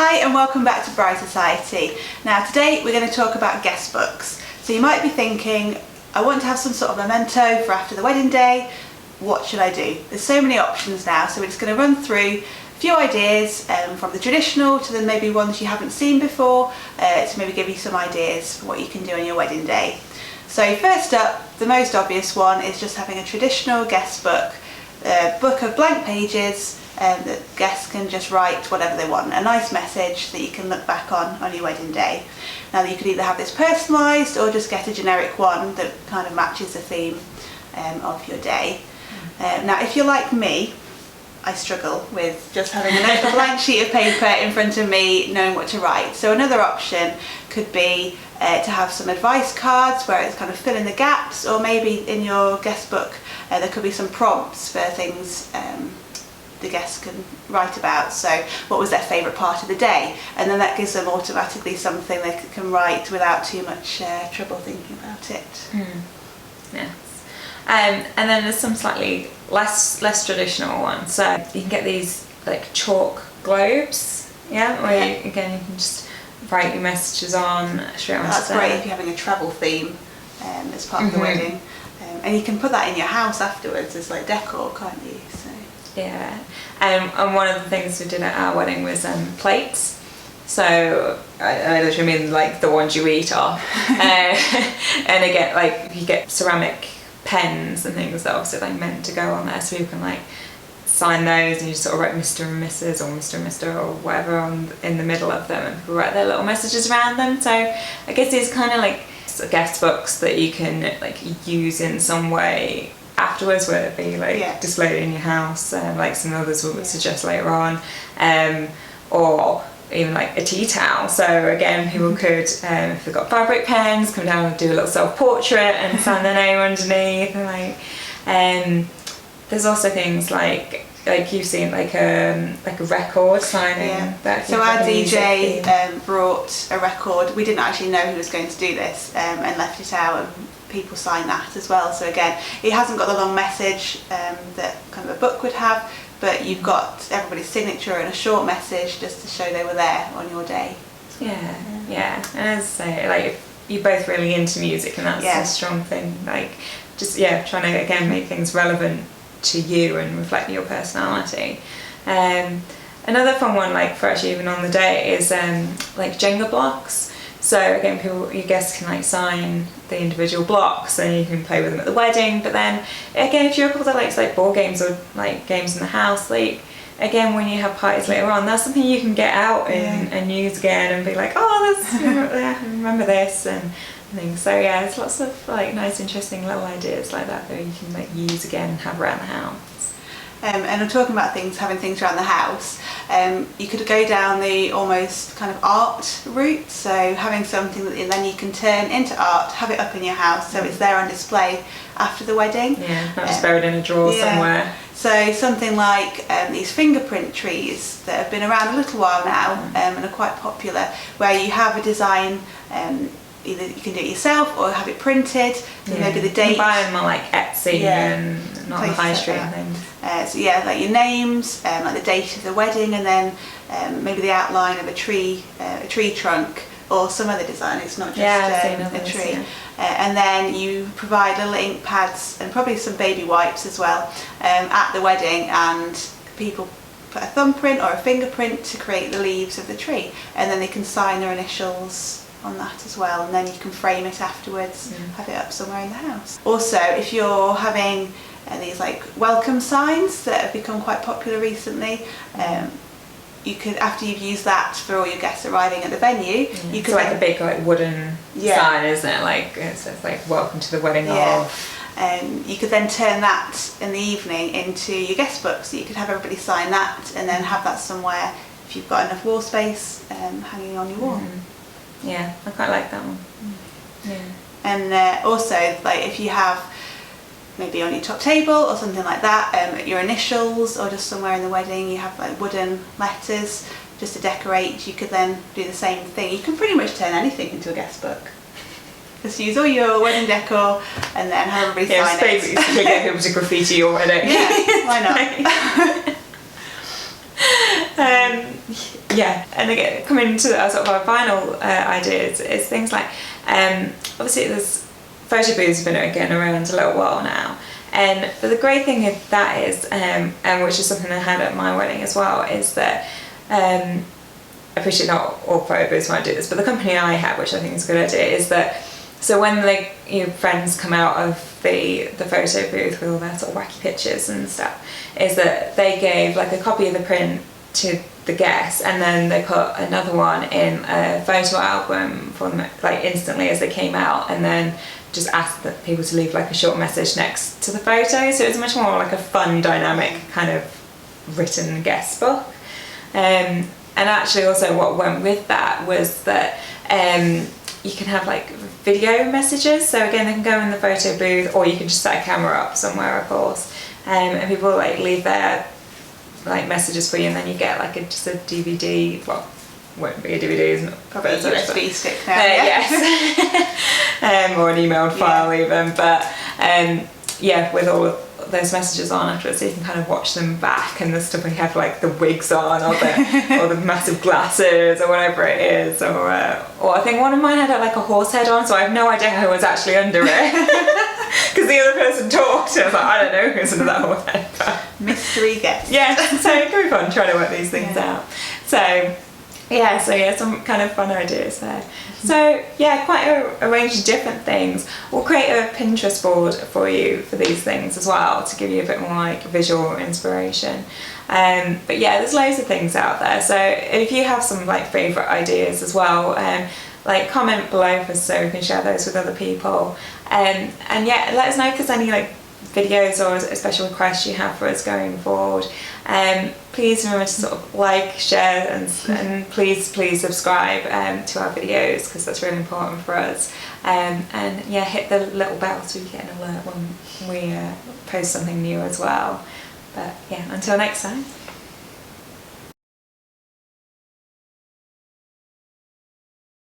Hi and welcome back to Bride Society. Now today we're going to talk about guest books. So you might be thinking, I want to have some sort of memento for after the wedding day. What should I do? There's so many options now, so we're just going to run through a few ideas from the traditional to then maybe ones you haven't seen before to maybe give you some ideas for what you can do on your wedding day. So first up, the most obvious one is just having a traditional guest book, a book of blank pages that guests can just write whatever they want, a nice message that you can look back on your wedding day. Now you could either have this personalised or just get a generic one that kind of matches the theme of your day. Now if you're like me, I struggle with just having a blank sheet of paper in front of me knowing what to write. So another option could be to have some advice cards where it's kind of fill in the gaps, or maybe in your guest book there could be some prompts for things the guests can write about. So what was their favourite part of the day, and then that gives them automatically something they can write without too much trouble thinking about it. Yes. And then there's some slightly less traditional ones. So you can get these like chalk globes, where you can just write your messages on straight onto That's great if you're having a travel theme as part of the wedding, and you can put that in your house afterwards as like decor, can't you? So. Yeah, and one of the things we did at our wedding was plates. So I literally mean like the ones you eat off, and again, you get ceramic pens and things that obviously like meant to go on there, so you can like sign those, and you just sort of write Mr. and Mrs. or Mr. and Mr. or whatever in the middle of them, and people write their little messages around them. So I guess it's kind of like guest books that you can like use in some way afterwards, whether it be like displayed in your house, like some others would suggest later on, or even like a tea towel. So again, people could, if they've got fabric pens, come down and do a little self-portrait and sign their name underneath. And there's also things like you've seen like a record signing. So our DJ brought a record. We didn't actually know he was going to do this, and left it out, and people sign that as well. So again, it hasn't got the long message that kind of a book would have, but you've got everybody's signature and a short message just to show they were there on your day. Yeah. And as I say, like if you're both really into music, and that's a strong thing, like just trying to again make things relevant to you and reflect your personality. Another fun one, like for actually even on the day, is like Jenga blocks. So again, your guests can like sign the individual blocks, and you can play with them at the wedding. But then again, if you're a couple that likes like board games or like games in the house, like again when you have parties later on, that's something you can get out and use again and be like, I remember this and things. So there's lots of like nice interesting little ideas like that you can like use again and have around the house. And I'm talking about having things around the house. You could go down the almost kind of art route, so having something that then you can turn into art, have it up in your house so it's there on display after the wedding. Not just buried in a drawer somewhere. So something like these fingerprint trees that have been around a little while now and are quite popular, where you have a design, either you can do it yourself or have it printed, and maybe the date. You can buy them on like Etsy and not on the high street and things. So like your names, like the date of the wedding, and then maybe the outline of a tree trunk or some other design. It's not just a tree. And then you provide little ink pads and probably some baby wipes as well at the wedding, and people put a thumbprint or a fingerprint to create the leaves of the tree, and then they can sign their initials on that as well, and then you can frame it afterwards, have it up somewhere in the house. Also, if you're having these like welcome signs that have become quite popular recently, you could, after you've used that for all your guests arriving at the venue, you could like a big like wooden sign, isn't it? Like it says like welcome to the wedding of. You could then turn that in the evening into your guest book, so you could have everybody sign that and then have that somewhere if you've got enough wall space hanging on your wall. Yeah, I quite like that one. And also, like if you have maybe on your top table or something like that, your initials, or just somewhere in the wedding you have like wooden letters just to decorate, you could then do the same thing. You can pretty much turn anything into a guest book. Just use all your wedding decor and then have everybody sign it. You can get people to graffiti your wedding. Why not? Yeah, and again, coming to our sort of our final ideas is things like, obviously there's photo booths have been around a little while now, but the great thing of that is, and which is something I had at my wedding as well, is that I appreciate not all photo booths might do this, but the company I have, which I think is a good idea, is that so when your friends come out of the photo booth with all their sort of wacky pictures and stuff, is that they gave like a copy of the print to the guests, and then they put another one in a photo album for them like instantly as they came out, and then just asked that people to leave like a short message next to the photo. So it was much more like a fun, dynamic kind of written guest book. And actually also what went with that was that you can have like video messages. So again, they can go in the photo booth, or you can just set a camera up somewhere, of course, and people like leave their like messages for you, and then you get like just a DVD. Well, won't be a DVD, isn't it? Probably a USB stick now. Yes. Or an emailed file even, but yeah, with all of those messages on afterwards, so you can kind of watch them back, and the stuff we have like the wigs on, or the massive glasses, or whatever it is, or I think one of mine had like a horse head on, so I have no idea who was actually under it, because the other person talked, and I was like, I don't know who's under that horse head, but mystery guest. yeah, so it can be fun trying to work these things out. So some kind of fun ideas there. So yeah, quite a range of different things. We'll create a Pinterest board for you for these things as well, to give you a bit more like visual inspiration. But yeah, there's loads of things out there. So if you have some like favourite ideas as well, like comment below for us so we can share those with other people. And yeah, let us know if there's any like videos or special requests you have for us going forward. Please remember to sort of like, share, and please subscribe to our videos, because that's really important for us. And yeah, hit the little bell so you get an alert when we post something new as well. But yeah, until next time.